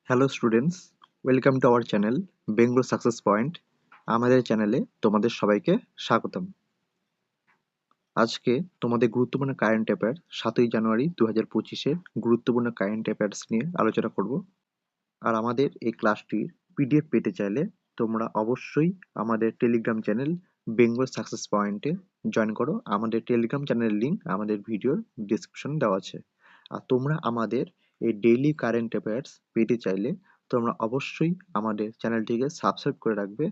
Hello students, welcome to our channel Bengal success point. আমাদের চ্যানেলে তোমাদের সবাইকে স্বাগতম। আজকে তোমাদের গুরুত্বপূর্ণ কারেন্ট অ্যাফেয়ার 7ই জানুয়ারি 2025-এর গুরুত্বপূর্ণ কারেন্ট অ্যাফেয়ার্স নিয়ে আলোচনা করব। আর আমাদের এই ক্লাসটির পিডিএফ পেতে চাইলে তোমরা অবশ্যই আমাদের টেলিগ্রাম চ্যানেল বেঙ্গল সাকসেস পয়েন্টে জয়েন করো। আমাদের টেলিগ্রাম চ্যানেলের লিঙ্ক আমাদের ভিডিওর ডিসক্রিপশনে দেওয়া আছে। আর তোমরা আমাদের এই ডেইলি কারেন্ট অ্যাফেয়ার্স পেতে চাইলে তোমরা অবশ্যই আমাদের চ্যানেলটিকে সাবস্ক্রাইব করে রাখবে,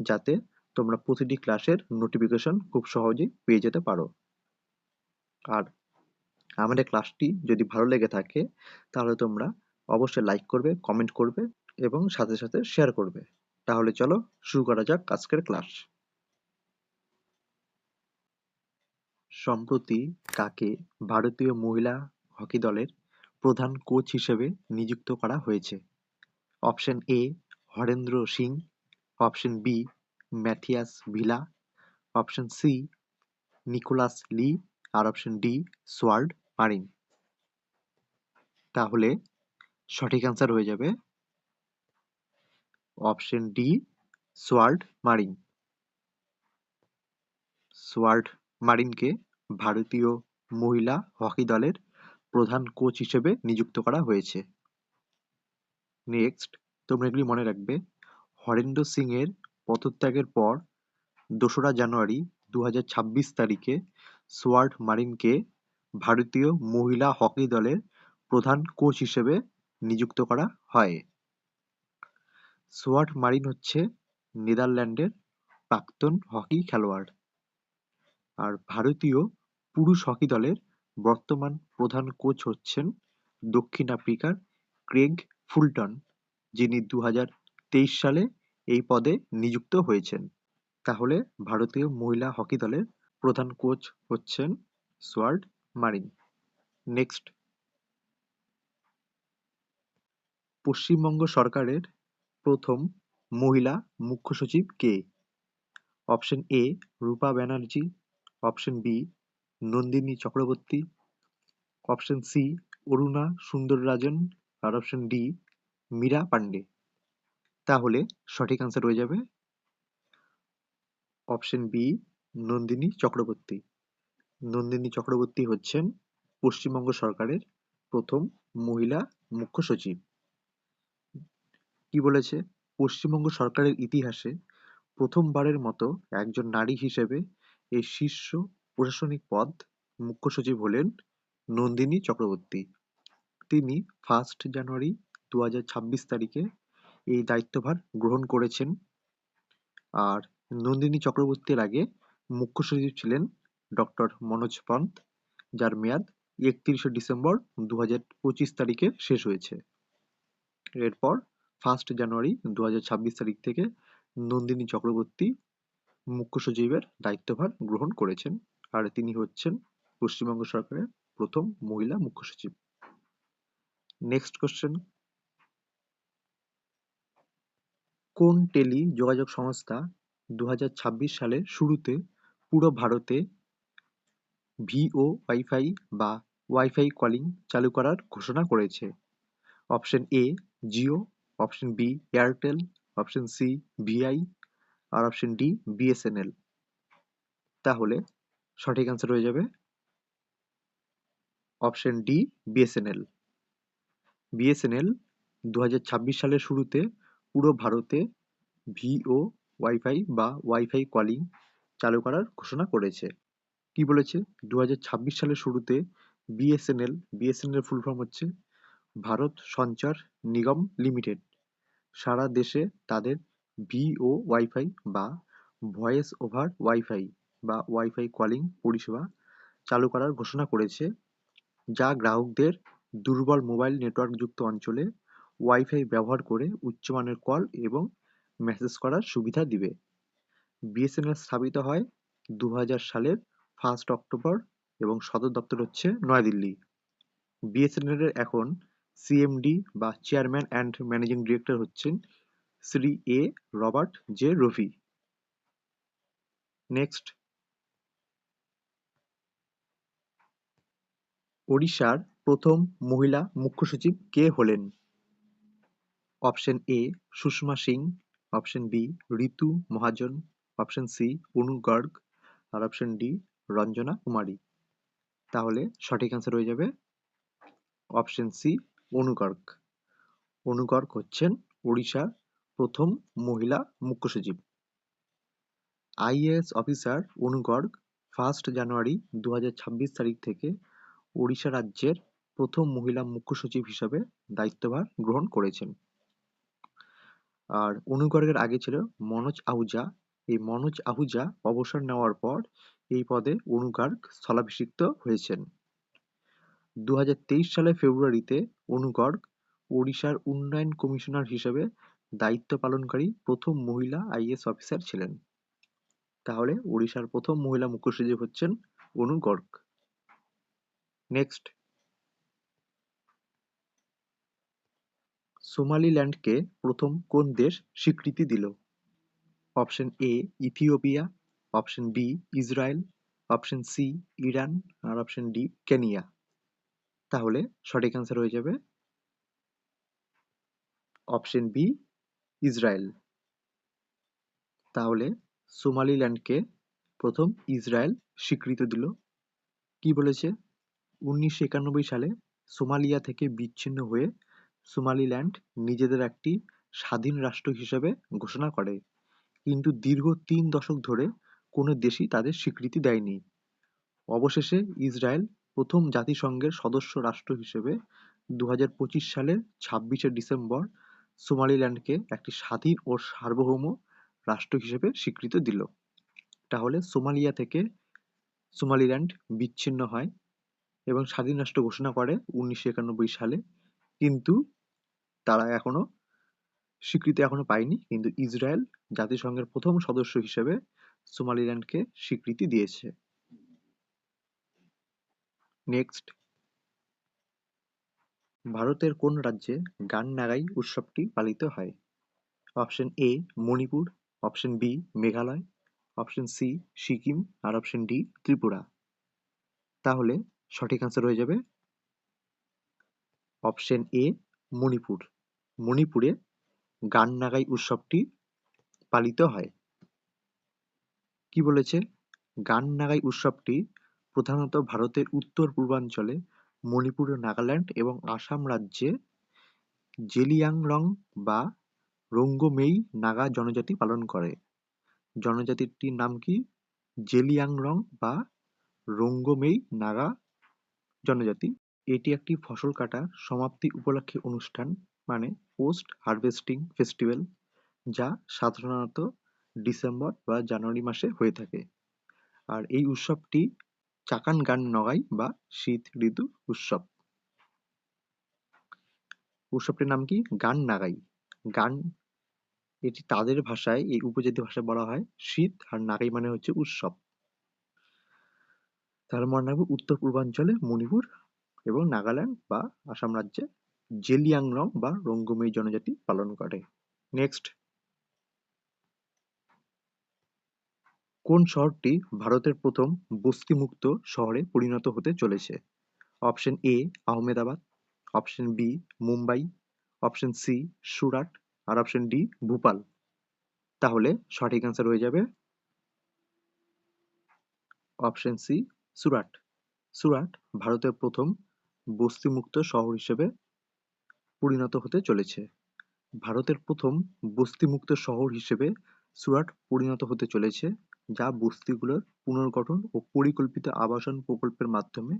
যাতে তোমরা প্রতিটি ক্লাসের নোটিফিকেশন খুব সহজেই পেয়ে যেতে পারো। আর আমাদের ক্লাসটি যদি ভালো লেগে থাকে তাহলে তোমরা অবশ্যই লাইক করবে, কমেন্ট করবে এবং সাথে সাথে শেয়ার করবে। তাহলে চলো শুরু করা যাক আজকের ক্লাস। সম্প্রতি কাকে ভারতীয় মহিলা হকি দলের প্রধান কোচ হিসেবে নিযুক্ত করা হয়েছে? Option A Harendra Singh, option B Mathias Villa, option C Nicholas Lee, আর অপশন ডি সোয়ার্ড মারিন। তাহলে সঠিক অ্যান্সার হয়ে যাবে option D Sjoerd Marijne. Sjoerd মারিনকে ভারতীয় মহিলা হকি দলের প্রধান কোচ হিসেবে নিযুক্ত করা হয়েছে। নেক্সট, তোমরা এগুলি মনে রাখবে, হরেন্দ্র সিং এর পদত্যাগের পর 2রা জানুয়ারি 2026 তারিখে সোয়ার্ড মারিনকে ভারতীয় মহিলা হকি দলের প্রধান কোচ হিসেবে নিযুক্ত করা হয়। সোয়ার্ড মারিন হচ্ছে নেদারল্যান্ডের প্রাক্তন হকি খেলোয়াড়। আর ভারতীয় পুরুষ হকি দলের বর্তমান প্রধান কোচ হচ্ছেন দক্ষিণ আফ্রিকার ক্রেগ ফুলটন, যিনি 2023 সালে এই পদে নিযুক্ত হয়েছেন। তাহলে ভারতীয় মহিলা হকি দলের প্রধান কোচ হচ্ছেন সোয়ার্ড মারিন। নেক্সট, পশ্চিমবঙ্গ সরকারের প্রথম মহিলা মুখ্য সচিব কে? Option A Rupa Banerjee, option B Nandini Chakraborty, option C Aruna Sundararajan, আর অপশন ডি মীরা পান্ডে। তাহলে সঠিক আনসার হয়ে যাবে অপশন বি নন্দিনী চক্রবর্তী। নন্দিনী চক্রবর্তী হচ্ছেন পশ্চিমবঙ্গ সরকারের প্রথম মহিলা মুখ্য সচিব। কি বলেছে? পশ্চিমবঙ্গ সরকারের ইতিহাসে প্রথমবারের মতো একজন নারী হিসেবে এই শীর্ষ প্রশাসনিক পদ মুখ্য সচিব হলেন নন্দিনী চক্রবর্তী। তিনি 1 জানুয়ারি 2026 তারিখে এই দায়িত্বভার গ্রহণ করেছেন। আর নন্দিনী চক্রবর্তীর আগে মুখ্য সচিব ছিলেন ডক্টর মনোজ পন্ত, যার মেয়াদ 31শে ডিসেম্বর 2025 তারিখে শেষ হয়েছে। এরপর 1 জানুয়ারি 2026 তারিখ থেকে নন্দিনী চক্রবর্তী মুখ্য সচিবের দায়িত্বভার গ্রহণ করেছেন। আর তিনি হচ্ছেন পশ্চিমবঙ্গ সরকারের প্রথম মহিলা মুখ্য সচিব। নেক্সট কোশ্চেন, কোন টেলি যোগাযোগ সংস্থা 2026 সালের শুরুতে পুরো ভারতে ভিও ওয়াইফাই বা ওয়াইফাই কলিং চালু করার ঘোষণা করেছে? Option A Jio, option B Airtel, option C VI, আর অপশন ডি বিএসএনএল। তাহলে সঠিক অ্যান্সার হয়ে যাবে অপশন ডি বিএসএনএল। বিএসএনএল 2026 সালের শুরুতে পুরো ভারতে ভিও ওয়াইফাই বা ওয়াইফাই কলিং চালু করার ঘোষণা করেছে। কি বলেছে? 2026 সালের শুরুতে বিএসএনএল ফুল ফর্ম হচ্ছে ভারত সঞ্চার নিগম লিমিটেড সারা দেশে তাদের ভিও ওয়াইফাই বা ভয়েস ওভার ওয়াইফাই বা ওয়াইফাই কলিং পরিষেবা চালু করার ঘোষণা করেছে, যা গ্রাহকদের দুর্বল মোবাইল নেটওয়ার্কযুক্ত অঞ্চলে ওয়াইফাই ব্যবহার করে উচ্চমানের কল এবং মেসেজ করার সুবিধা দিবে। বিএসএনএল স্থাপিত হয় 2000 সালের 1 অক্টোবর এবং সদর দপ্তর হচ্ছে নয়াদিল্লি। বিএসএনএল এর এখন সিএমডি বা চেয়ারম্যান অ্যান্ড ম্যানেজিং ডিরেক্টর হচ্ছেন Shri A Robert J Rafi. Next, ওড়িশার প্রথম মহিলা মুখ্য সচিব কে হলেন? Option A Sushma Singh, option B Ritu Mahajan, option C Anu Garg, আর অপশন ডি রঞ্জনা কুমারী। তাহলে সঠিক অ্যান্সার হয়ে যাবে অপশন সি অনু গর্গ। অনু গর্গ হচ্ছেন ওড়িশার প্রথম মহিলা মুখ্য সচিব। IAS officer Anu Garg 1 January 2026 তারিখ থেকে ওড়িশা রাজ্যের প্রথম মহিলা মুখ্য সচিব হিসাবে দায়িত্বভার গ্রহণ করেছেন। আর অনু গর্গের আগে ছিল মনোজ আহুজা। এই মনোজ আহুজা অবসর নেওয়ার পর এই পদে অনু গর্গ স্থলাভিষিক্ত হয়েছেন। 2023 সালের ফেব্রুয়ারিতে অনু গর্গ ওড়িশার উন্নয়ন কমিশনার হিসেবে দায়িত্ব পালনকারী প্রথম মহিলা আইএএস অফিসার ছিলেন। তাহলে ওড়িশার প্রথম মহিলা মুখ্য সচিব হচ্ছেন অনু গর্গ। নেক্সট, সোমালিল্যান্ডকে প্রথম কোন দেশ স্বীকৃতি দিল? Option A Ethiopia, option B Israel, option C Iran, আর অপশন ডি কেনিয়া। তাহলে সঠিক অ্যান্সার হয়ে যাবে অপশন বি ইসরায়েল। তাহলে সোমালিল্যান্ডকে প্রথম ইসরায়েল স্বীকৃতি দিল। কি বলেছে? 1991 সালে সোমালিয়া থেকে বিচ্ছিন্ন হয়ে সোমালিল্যান্ড নিজেদের একটি স্বাধীন রাষ্ট্র হিসেবে ঘোষণা করে, কিন্তু দীর্ঘ 3 দশক ধরে কোনো দেশই তাদের স্বীকৃতি দেয়নি। অবশেষে ইসরায়েল প্রথম জাতিসংঘের সদস্য রাষ্ট্র হিসেবে 2025 সালের 26শে ডিসেম্বর সোমালিল্যান্ডকে একটি স্বাধীন ও সার্বভৌম রাষ্ট্র হিসেবে স্বীকৃতি দিল। তাহলে সোমালিয়া থেকে সোমালিল্যান্ড বিচ্ছিন্ন হয় এবং স্বাধীন রাষ্ট্র ঘোষণা করে 1991 সালে, কিন্তু তারা স্বীকৃতি এখনো পায়নি। কিন্তু ইসরায়েল জাতিসংঘের প্রথম সদস্য হিসেবে সোমালিল্যান্ডকে স্বীকৃতি দিয়েছে। নেক্সট, ভারতের কোন রাজ্যে গান নাগাই উৎসবটি পালিত হয়? Option A Manipur, option B Meghalaya, option C Sikkim, আর অপশন ডি ত্রিপুরা। তাহলে সঠিক অ্যান্সার হয়ে যাবে অপশন এ মণিপুর। মণিপুরে গান নাগাই উৎসবটি পালিত হয়। কি বলেছে? গান নাগাই উৎসবটি প্রধানত ভারতের উত্তর পূর্বাঞ্চলে মণিপুর, নাগাল্যান্ড এবং আসাম রাজ্যে জেলিয়াংরং বা রোঙ্গমেই নাগা জনজাতি পালন করে। জনজাতিটির নাম কি? জেলিয়াংরং বা রোঙ্গমেই নাগা জনজাতি। এটি একটি ফসল কাটার সমাপ্তি উপলক্ষে অনুষ্ঠান, মানে পোস্ট হারভেস্টিং ফেস্টিভ্যাল, যা সাধারণত ডিসেম্বর বা জানুয়ারি মাসে হয়ে থাকে। আর এই উৎসবটি চাকান গান নগাই বা শীত ঋতু উৎসব। উৎসবটির নাম কি? গান নাগাই। গান, এটি তাদের ভাষায়, এই উপজাতি ভাষায় বলা হয় শীত, আর নাগাই মানে হচ্ছে উৎসব। তাহলে মনে রাখবো উত্তর পূর্বাঞ্চলে মণিপুর এবং নাগাল্যান্ড বা আসাম রাজ্যে জেলিয়াংরং বা রোঙ্গমেই জনজাতি পালন করে। নেক্সট, কোন শহরটি ভারতের প্রথম বস্তিমুক্ত শহরে পরিণত হতে চলেছে? Option A Ahmedabad, option B Mumbai, option C Surat, আর অপশন ডি ভোপাল। তাহলে সঠিক অ্যান্সার হয়ে যাবে অপশন সি সুরাট। সুরাট ভারতের প্রথম বস্তিমুক্ত শহর হিসেবে পরিণত হতে চলেছে। ভারতের প্রথম বস্তিমুক্ত শহর হিসেবে সুরাট পরিণত হতে চলেছে, যা বস্তিগুলোর পুনর্গঠন ও পরিকল্পিত আবাসন প্রকল্পের মাধ্যমে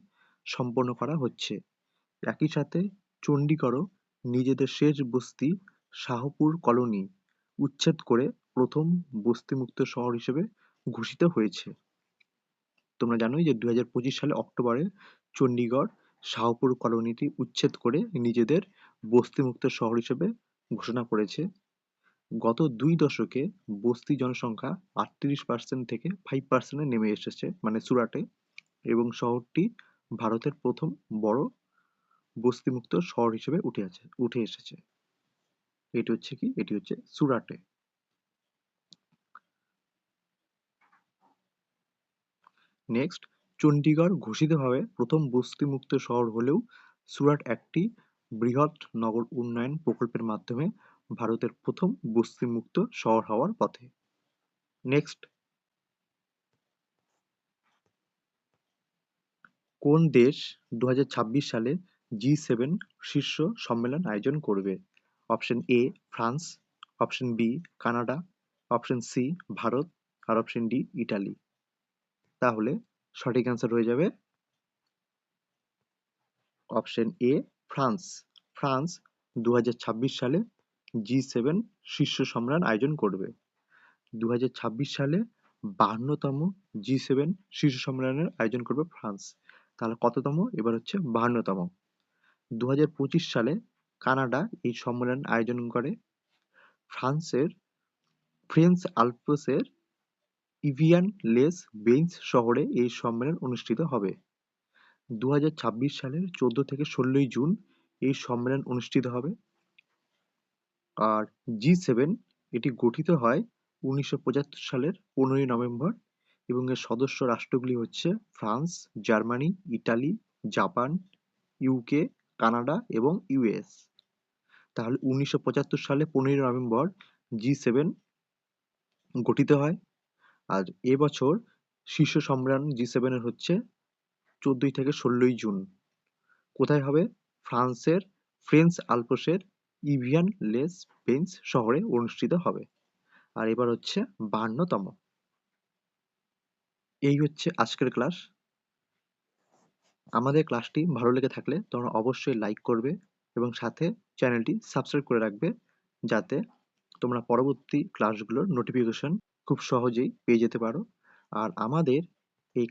সম্পন্ন করা হচ্ছে। একই সাথে চণ্ডীগড়ও নিজেদের শেষ বস্তি শাহপুর কলোনি উচ্ছেদ করে প্রথম বস্তিমুক্ত শহর হিসেবে ঘোষিত হয়েছে। তোমরা জানোই যে 2025 সালে অক্টোবরে চণ্ডীগড় শাহপুর কলোনিটি উচ্ছেদ করে নিজেদের বস্তিমুক্ত শহর হিসেবে ঘোষণা করেছে। গত 2 দশকে বস্তি জনসংখ্যা 38% থেকে 5%-এ নেমে এসেছে, মানে সুরাটে, এবং শহরটি ভারতের প্রথম বড় বস্তিমুক্ত শহর হিসেবে উঠে এসেছে। এটি হচ্ছে সুরাটে। নেক্সট, চণ্ডীগড় ঘোষিতভাবে প্রথম বস্তিমুক্ত শহর হলেও সুরাট একটি বৃহৎ নগর উন্নয়ন প্রকল্পের মাধ্যমে ভারতের প্রথম বস্তিমুক্ত শহর হওয়ার পথে। নেক্সট, কোন দেশ 2026 সালে G7 শীর্ষ সম্মেলন আয়োজন করবে? Option A France, option B Canada, option C Bharat, আর অপশন ডি ইটালি। তাহলে সঠিক অ্যান্সার হয়ে যাবে অপশন এ ফ্রান্স। ফ্রান্স 2026 সালে G7 শীর্ষ সম্মেলন আয়োজন করবে। 2026 সালে 52তম G7 শীর্ষ সম্মেলনের আয়োজন করবে ফ্রান্স। তাহলে কততম? এবার হচ্ছে 52তম। 2025 সালে কানাডা এই সম্মেলন আয়োজন করে। ফ্রান্সের ফ্রেঞ্চ আল্পসের ইভিয়ান লেস বেইন্স শহরে এই সম্মেলন অনুষ্ঠিত হবে। 2026 সালের 14 থেকে 16 জুন এই সম্মেলন অনুষ্ঠিত হবে। আর G7 এটি গঠিত হয় 1975 সালের 15ই নভেম্বর এবং এর সদস্য রাষ্ট্রগুলি হচ্ছে France, Germany, Italy, Japan, UK, Canada এবং ইউএস। তাহলে 1975 সালে 15ই নভেম্বর G7 গঠিত হয়। আর এবছর শীর্ষ সম্মেলন G7 এর হচ্ছে 14 থেকে 16 জুন। কোথায় হবে? ফ্রান্সের ফ্রেঞ্চ আল্পসের ইভিয়ান লেস বেইন্স শহরে অনুষ্ঠিত হবে। আর এবার হচ্ছে 52তম। এই হচ্ছে আজকের ক্লাস। আমাদের ক্লাসটি ভালো লেগে থাকলে তোমরা অবশ্যই লাইক করবে এবং সাথে চ্যানেলটি সাবস্ক্রাইব করে রাখবে, যাতে তোমরা পরবর্তী ক্লাসগুলোর নোটিফিকেশন খুব সহজেই পেয়ে যেতে পারো। আর আমাদের এই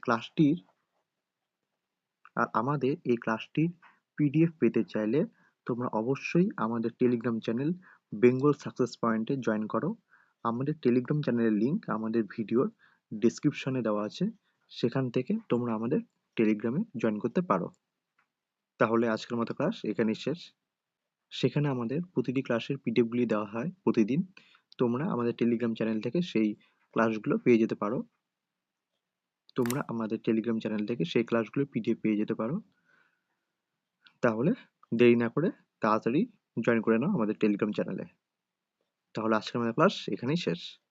ক্লাসটির পিডিএফ পেতে চাইলে তোমরা অবশ্যই আমাদের টেলিগ্রাম চ্যানেল বেঙ্গল সাকসেস পয়েন্টে জয়েন করো। আমাদের টেলিগ্রাম চ্যানেলের লিঙ্ক আমাদের ভিডিওর ডেসক্রিপশনে দেওয়া আছে, সেখান থেকে তোমরা আমাদের টেলিগ্রামে জয়েন করতে পারো। তাহলে আজকের মতো ক্লাস এখানেই শেষ। সেখানে আমাদের প্রতিটি ক্লাসের পিডিএফগুলি দেওয়া হয় প্রতিদিন। তোমরা আমাদের টেলিগ্রাম চ্যানেল থেকে সেই ক্লাসগুলো পেয়ে যেতে পারো। তোমরা আমাদের টেলিগ্রাম চ্যানেল থেকে সেই ক্লাসগুলো পিডিএফ পেয়ে যেতে পারো। তাহলে দেরি না করে তাড়াতাড়ি জয়েন করে নাও আমাদের টেলিগ্রাম চ্যানেলে। তাহলে আজকের আমাদের ক্লাস এখানেই শেষ।